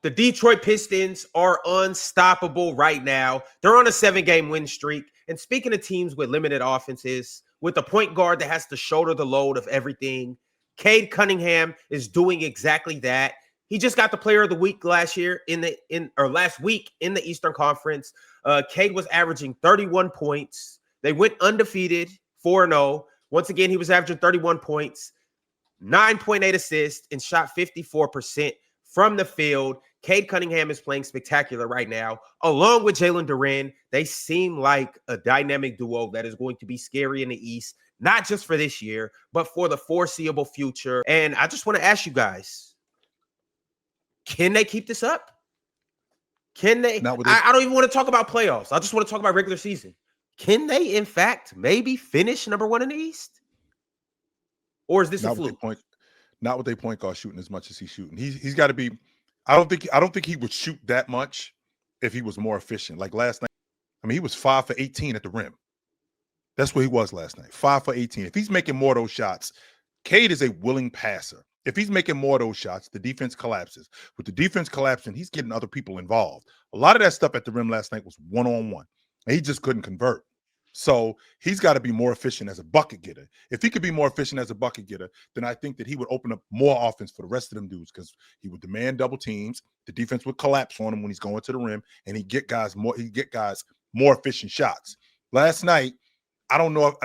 the Detroit Pistons are unstoppable right now. They're on a 7-game win streak. And speaking of teams with limited offenses, with a point guard that has to shoulder the load of everything, Cade Cunningham is doing exactly that. He just got the Player of the Week last week in the Eastern Conference. Cade was averaging 31 points. They went undefeated, 4-0. Once again, he was averaging 31 points, 9.8 assists, and shot 54% from the field. Cade Cunningham is playing spectacular right now. Along with Jalen Duren, they seem like a dynamic duo that is going to be scary in the East, not just for this year, but for the foreseeable future. And I just want to ask you guys, can they keep this up? Can they? I don't even want to talk about playoffs. I just want to talk about regular season. Can they, in fact, maybe finish number 1 in the East? Or is this a fluke? Not with their point guard shooting as much as he's shooting. He's got to be. I don't think he would shoot that much if he was more efficient. Like last night, I mean, he was 5 for 18 at the rim. That's where he was last night. 5 for 18. If he's making more of those shots, Cade is a willing passer. If he's making more of those shots, the defense collapses. With the defense collapsing, he's getting other people involved. A lot of that stuff at the rim last night was one-on-one, and he just couldn't convert. So he's got to be more efficient as a bucket getter. If he could be more efficient as a bucket getter, then I think that he would open up more offense for the rest of them dudes because he would demand double teams. The defense would collapse on him when he's going to the rim, and he'd get guys more efficient shots. Last night, I don't know if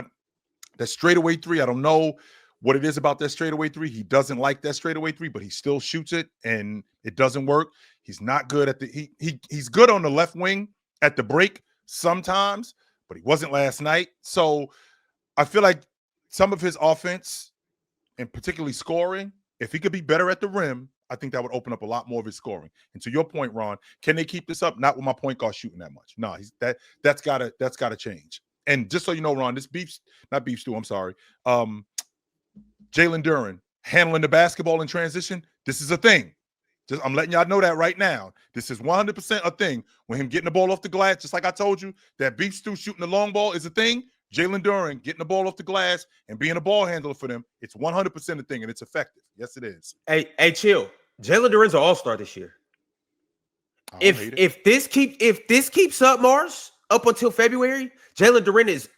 that straightaway three, I don't know what it is about that straightaway three. He doesn't like that straightaway three, but he still shoots it, and it doesn't work. He's not good at he's good on the left wing at the break sometimes, but he wasn't last night. So I feel like some of his offense, and particularly scoring, if he could be better at the rim, I think that would open up a lot more of his scoring. And to your point, Ron, can they keep this up? Not with my point guard shooting that much. No, that's gotta change. And just so you know, Ron, this not beef stew, I'm sorry. Jalen Duren handling the basketball in transition, this is a thing. I'm letting y'all know that right now. This is 100% a thing. When him getting the ball off the glass, just like I told you, that beef stew shooting the long ball is a thing. Jalen Duren getting the ball off the glass and being a ball handler for them, it's 100% a thing, and it's effective. Yes, it is. Hey, chill. Jalen Duren's an all-star this year. If this keeps up, Mars, up until February, Jalen Duren is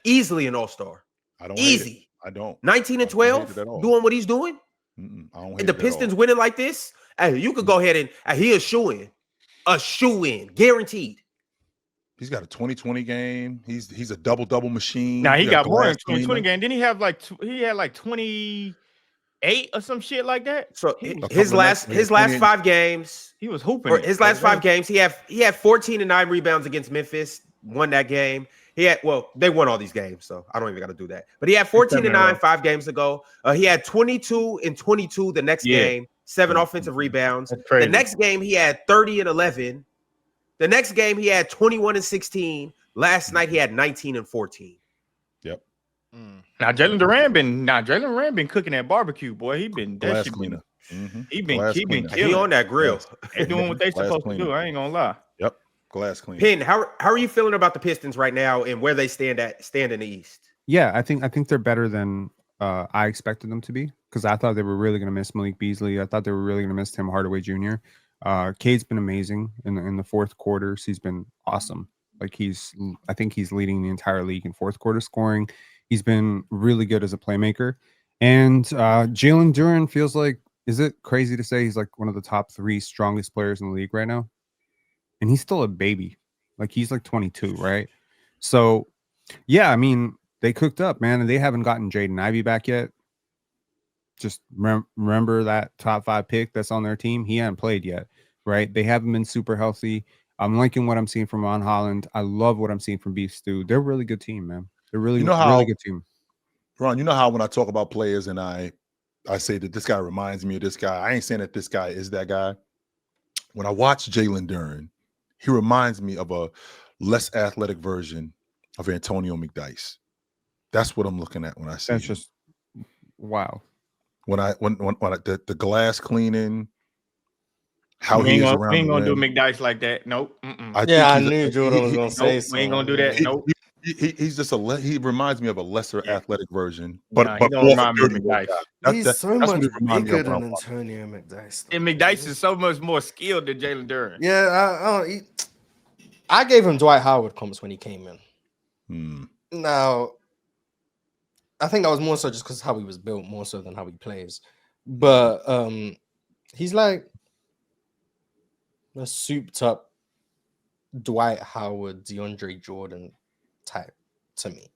easily an all-star. I don't easy. Hate it. I don't. 19 and 12, doing what he's doing. I don't hate and the Pistons winning like this, hey, you could go ahead and he a shoe-in, guaranteed. He's got a 20-20 game. He's a double-double machine. Now he got more than 20-20 game. Didn't he have he had 28 or some shit like that? So his last 5 games, he was hooping. His last 5 games, he had 14 and 9 rebounds against Memphis. Won that game. They won all these games, so I don't even got to do that. But he had 14 and 9 5 games ago. He had 22 and 22 the next game, 7 offensive rebounds. The next game he had 30 and 11. The next game he had 21 and 16. Last night he had 19 and 14. Yep. Now Jalen Duren been cooking that barbecue, boy. He been glass cleaner. He been killing. He on that grill. They doing what they supposed to do. I ain't gonna lie. Yep. Glass clean. Penn, how are you feeling about the Pistons right now and where they stand in the East? Yeah, I think they're better than I expected them to be, because I thought they were really going to miss Malik Beasley. I thought they were really going to miss Tim Hardaway Jr. Cade's been amazing in the fourth quarters. He's been awesome. I think he's leading the entire league in fourth quarter scoring. He's been really good as a playmaker. And Jalen Duren feels like, is it crazy to say he's like one of the top 3 strongest players in the league right now? And he's still a baby. He's 22, right? So, yeah, I mean, they cooked up, man, and they haven't gotten Jaden Ivey back yet. Just remember that top 5 pick that's on their team? He hasn't played yet, right? They haven't been super healthy. I'm liking what I'm seeing from Ron Holland. I love what I'm seeing from Beef Stew. They're a really good team, man. They're really good team. Ron, you know how when I talk about players and I say that this guy reminds me of this guy, I ain't saying that this guy is that guy. When I watch Jalen Duren, he reminds me of a less athletic version of Antonio McDyess. That's what I'm looking at when I see. That's just wow. When the glass cleaning, how he is around. We ain't gonna do McDyess like that. Nope. I knew Jordan was gonna say something. We ain't gonna do that. Nope. He's just he reminds me of a lesser athletic version, Nah, but he don't more remind me of dirty McDyess. guy. He's so that's what much he remind me bigger of when than I'm watching. Antonio McDyess. And McDyess is so much more skilled than Jalen Duren. Yeah, I gave him Dwight Howard comps when he came in. Now, I think that was more so just because how he was built, more so than how he plays. But he's like a souped up Dwight Howard, DeAndre Jordan type to me.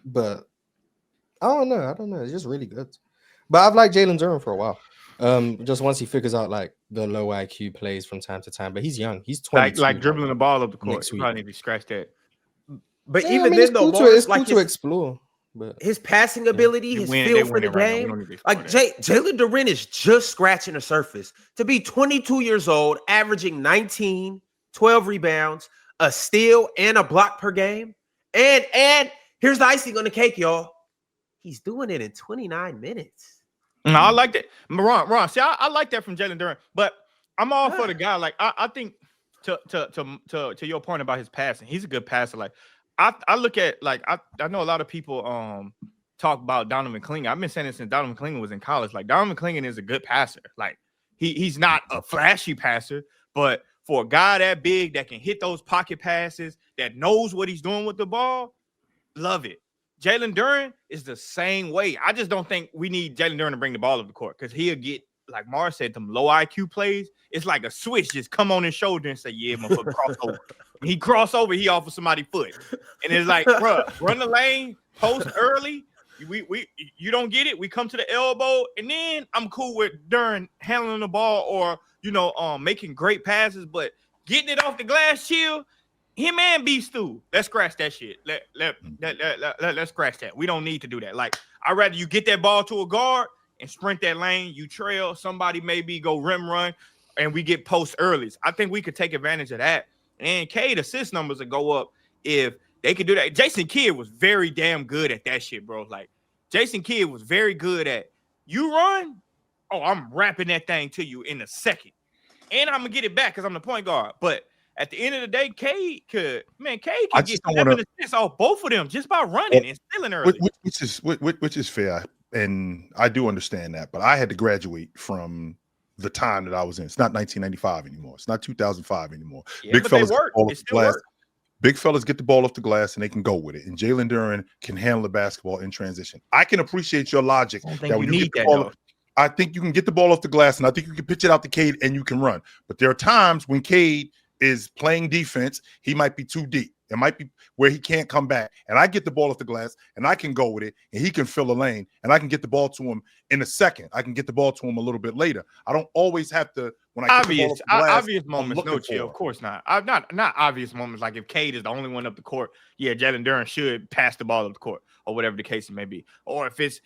But I don't know. It's just really good. But I've liked Jalen Duren for a while. Just once he figures out like the low IQ plays from time to time. But he's young. He's 22. Like dribbling the ball up the court. Next You week. probably need to scratch that. But Yeah, even I mean, then, it's though, cool Lawrence, it's cool like to explore. But his passing ability, his feel for the game, like Jalen Duren is just scratching the surface. To be 22 years old, averaging 19, 12 rebounds, a steal, and a block per game. And here's the icing on the cake, y'all. He's doing it in 29 minutes. No, I like that. Ron, see, I like that from Jalen Duren, but I'm all for the guy. Like, I think to your point about his passing, he's a good passer. Like, I look at, like, I know a lot of people talk about Donovan Clingan. I've been saying it since Donovan Clingan was in college. Like, Donovan Clingan is a good passer. Like, he's not a flashy passer, but for a guy that big that can hit those pocket passes, that knows what he's doing with the ball, love it. Jalen Duren is the same way. I just don't think we need Jalen Duren to bring the ball up the court because he'll get, like Mars said, them low IQ plays. It's like a switch. Just come on his shoulder and say, yeah, motherfucker, cross over. When he cross over, he offers somebody foot. And it's like, bro, run the lane, post early. You don't get it. We come to the elbow, and then I'm cool with Duren handling the ball or, making great passes, but getting it off the glass, chill. Him and B Stu, let's scratch that shit. Let's scratch that. We don't need to do that. Like, I'd rather you get that ball to a guard and sprint that lane. You trail, somebody maybe go rim run, and we get post earlys. I think we could take advantage of that. And Cade assist numbers would go up if they could do that. Jason Kidd was very damn good at that shit, bro. Like, Jason Kidd was very good at, you run, I'm wrapping that thing to you in a second. And I'm going to get it back because I'm the point guard. But at the end of the day, Cade could get 7 assists off both of them just by running and stealing early. Which is fair, and I do understand that. But I had to graduate from the time that I was in. It's not 1995 anymore. It's not 2005 anymore. Yeah, big fellas work. It still works. Big fellas get the ball off the glass and they can go with it. And Jalen Duren can handle the basketball in transition. I can appreciate your logic. I don't think you need that. I think you can get the ball off the glass, and I think you can pitch it out to Cade and you can run. But there are times when Cade is playing defense, he might be too deep. It might be where he can't come back. And I get the ball off the glass, and I can go with it, and he can fill a lane, and I can get the ball to him in a second. I can get the ball to him a little bit later. I don't always have to when I get the ball off the glass, obvious moments. No, chill. Of course not. Not obvious moments. Like if Cade is the only one up the court, yeah, Jalen Duren should pass the ball up the court or whatever the case may be. Or if it's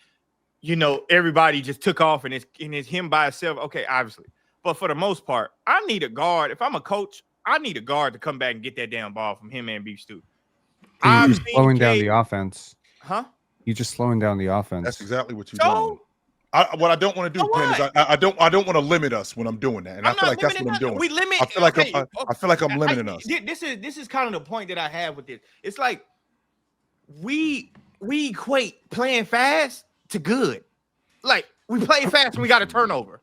everybody just took off and it's him by himself. Okay, obviously. But for the most part, I need a guard. If I'm a coach, I need a guard to come back and get that damn ball from him and Beef Stew. You're just slowing down the offense. Huh? You're just slowing down the offense. That's exactly what you're doing. What I don't want to do, Ken, is I don't want to limit us when I'm doing that, and I feel like that's what I'm doing. We limit. I feel like I'm limiting us. This is kind of the point that I have with this. It's like we equate playing fast to good. Like we play fast and we got a turnover.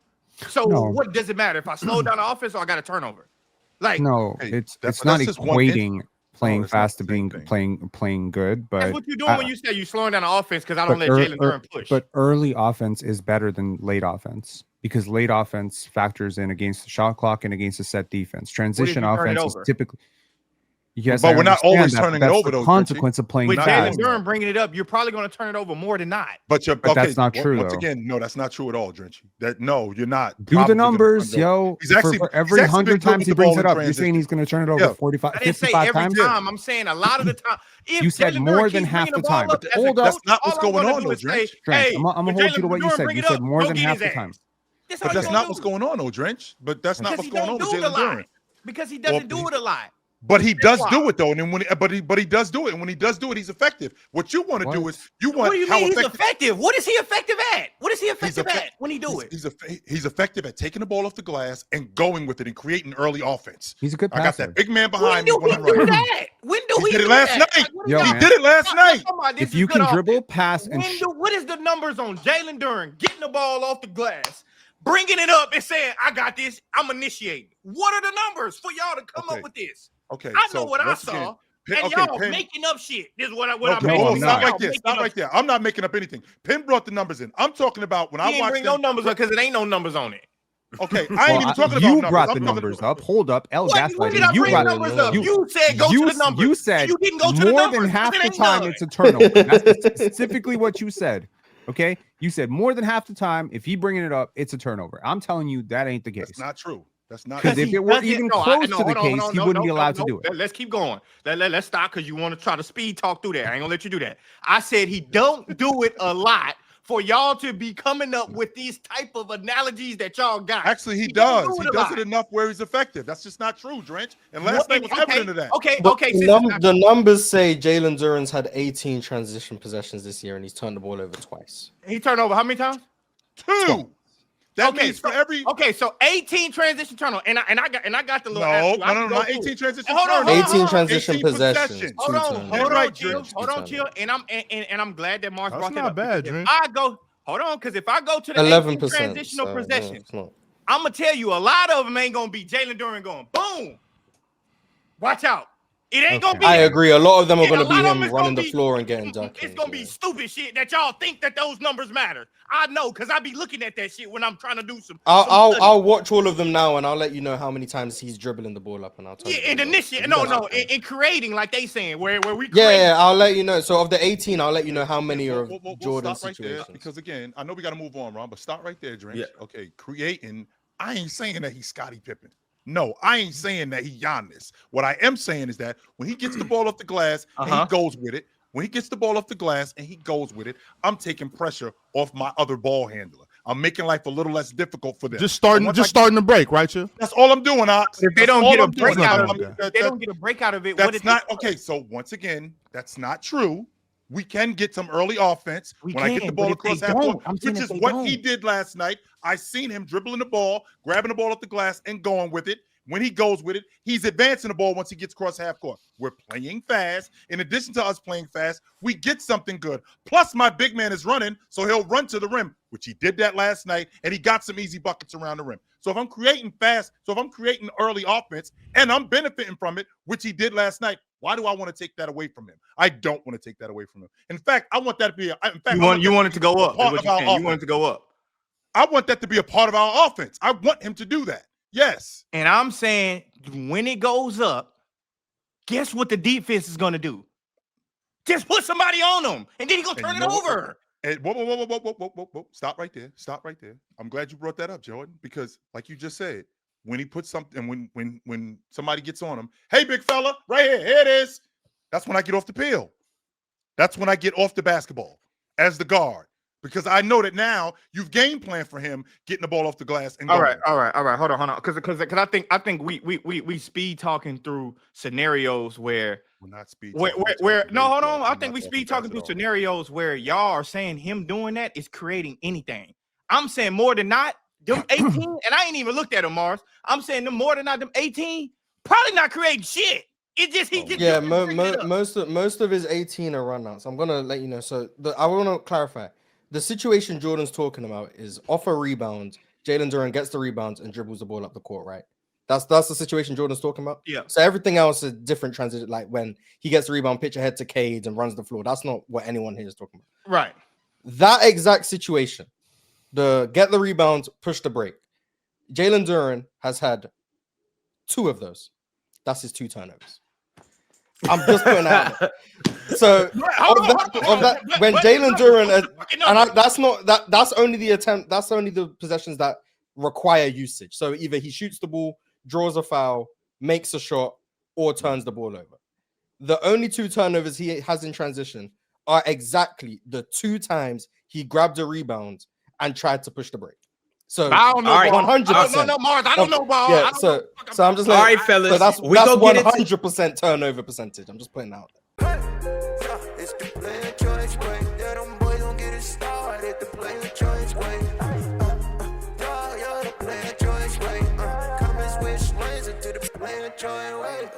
So what does it matter if I slow down the offense or I got a turnover? Like it's not equating playing fast to being playing good, but that's what you're doing when you say you're slowing down the offense because I don't let Jalen Duren push. But early offense is better than late offense because late offense factors in against the shot clock and against a set defense. Transition offense is typically. Yes, but we're not always turning it over. The consequence of playing with fast. Jalen Duren bringing it up, you're probably going to turn it over more than not. But that's not true. Once again, no, that's not true at all, Drenchy. You're not. Do the numbers, yo. For every 100 times he brings it up, you're saying he's going to turn it over 45, 55 times. I'm saying a lot of the time. You said more than half the time. Hold up, that's not what's going on, though, Drench. I'm going to hold you to what you said. You said more than half the time. But that's not what's going on, though, Drench. But that's not what's going on with Jalen Duren. Because he doesn't do it a lot. But he does why. do it though, and then but he does do it, and when he does do it, he's effective. What you want to do is you want What do you mean he's effective? What is he effective at? What is he effective at when he do it? He's effective at taking the ball off the glass and going with it and creating early offense. He's a good passer. I got that big man behind When me. do we do that? When do we He did do it last that? night. Like, Yo, He man. did it last night. If you can dribble, pass, and What is the numbers on Jalen Duren getting the ball off the glass, bringing it up and saying, I got this, I'm initiating? What are the numbers for y'all to come up with this? Okay, I know what I saw. And y'all making up shit. This is what I'm making. Stop right there. Making Stop up right there. I'm not making up anything. Penn brought the numbers in. I'm talking about when I He ain't watched bring them. no numbers up because it ain't no numbers on it. Okay, I ain't even talking about you numbers. brought I'm the talking numbers about- up. Hold up, L When did I gaslighting. You bring brought numbers up? You said go to the numbers. You said you didn't go to the more numbers. than half It the ain't time done. it's a turnover. That's specifically what you said. Okay, you said more than half the time if he bringing it up, it's a turnover. I'm telling you that ain't the case. That's not true. That's not Because if it were even close to the case, he wouldn't be allowed to do it. Let's keep going. Let's stop because you want to try to speed talk through that. I ain't gonna let you do that. I said he don't do it a lot for y'all to be coming up with these type of analogies that y'all got. Actually, he don't does. do He it a does lot. it enough where he's effective. That's just not true, Drench. And last night was evident of that. Okay. But since the, it's not the numbers say Jalen Duren's had 18 transition possessions this year, and he's turned the ball over twice. He turned over how many times? 2. That Okay, means for every so 18 transition turnover, and I got the little no, not 18 transition. Hold on, turnovers. 18 transition 18 possessions. possessions. Hold on, turnovers. hold on, Right, chill, Drench. hold on, chill, and I'm glad that Mars That's brought that not up. bad, because if Drench. I go, hold on, because if I go to the 11%. 18 transitional so, possessions, it's not. I'm gonna tell you a lot of them ain't gonna be Jalen Duren going boom. Watch out. It ain't gonna be. I agree. A lot of them are Yeah, going a to be lot of them him is running gonna the be- floor and getting dunked. It's gonna be stupid shit that y'all think that those numbers matter. I know, cause I be looking at that shit when I'm trying to do some. I'll watch all of them now, and I'll let you know how many times he's dribbling the ball up, and I'll tell you. Yeah, and initiate. No, in creating, like they saying, where we. Yeah, I'll let you know. So of the 18, I'll let you know how many are We'll Jordan's stop right there, situations. because again, I know we got to move on, Ron, but stop right there, Drench. Yeah. Okay, creating. I ain't saying that he's Scottie Pippen. No, I ain't saying that he Giannis. What I am saying is that when he gets the ball off the glass and he goes with it, when he gets the ball off the glass and he goes with it, I'm taking pressure off my other ball handler. I'm making life a little less difficult for them. Just starting the break, right, Chill? That's all I'm doing, Ox. If they That's don't all get a I'm doing. break out I'm- of it, if they don't get a break out of it. That's not okay. So once again, that's not true. We can get some early offense when I get the ball across half court, which is what he did last night. I seen him dribbling the ball, grabbing the ball off the glass, and going with it. When he goes with it, he's advancing the ball once he gets across half court. We're playing fast. In addition to us playing fast, we get something good. Plus, my big man is running, so he'll run to the rim, which he did that last night, and he got some easy buckets around the rim. So if I'm creating fast, if I'm creating early offense, and I'm benefiting from it, which he did last night, why do I want to take that away from him? I don't want to take that away from him. In fact, I want that to be You want it to go up. part of our You want it to go up. I want that to be a part of our offense. I want him to do that. Yes. And I'm saying when it goes up, guess what the defense is gonna do? Just put somebody on them, and then he's gonna turn it over. And whoa. Stop right there. Stop right there. I'm glad you brought that up, Jordan, because like you just said, when he puts something, when somebody gets on him, hey, big fella, right here it is. That's when I get off the peel. That's when I get off the basketball as the guard. Because I know that now you've game plan for him getting the ball off the glass and going. All right. Hold on. Because I think we speed talking through scenarios where We're not speed. where talking. no, hold on. We're I not think we speed fast talking at through all. scenarios where y'all are saying him doing that is creating anything. I'm saying more than not, them 18, and I ain't even looked at them, Mars. I'm saying them more than not, them 18, probably not creating shit. It just Yeah, most of his 18 are runouts. I'm gonna let you know. So I want to clarify. The situation Jordan's talking about is off a rebound. Jalen Duren gets the rebounds and dribbles the ball up the court, right? That's the situation Jordan's talking about. Yeah. So everything else is different transition, like when he gets the rebound, pitch ahead to Cade and runs the floor. That's not what anyone here is talking about. Right. That exact situation, the get the rebounds, push the break. Jalen Duren has had 2 of those. That's his 2 turnovers. I'm just putting out there. So when Jalen Duren that's only the attempt. That's only the possessions that require usage. So either he shoots the ball, draws a foul, makes a shot, or turns the ball over. The only 2 turnovers he has in transition are exactly the 2 times he grabbed a rebound and tried to push the break. So I don't know. All right. ball. 100%. I don't know Mars. I don't know ball. I Yeah, don't so know so I'm just All like, right, fellas. so that's we gonna get into 100% turnover percentage. I'm just putting out. It's the player choice way. Yeah, them boys don't get it started. The player choice way. Yeah, the player choice way. Come and switch lanes into the player choice way.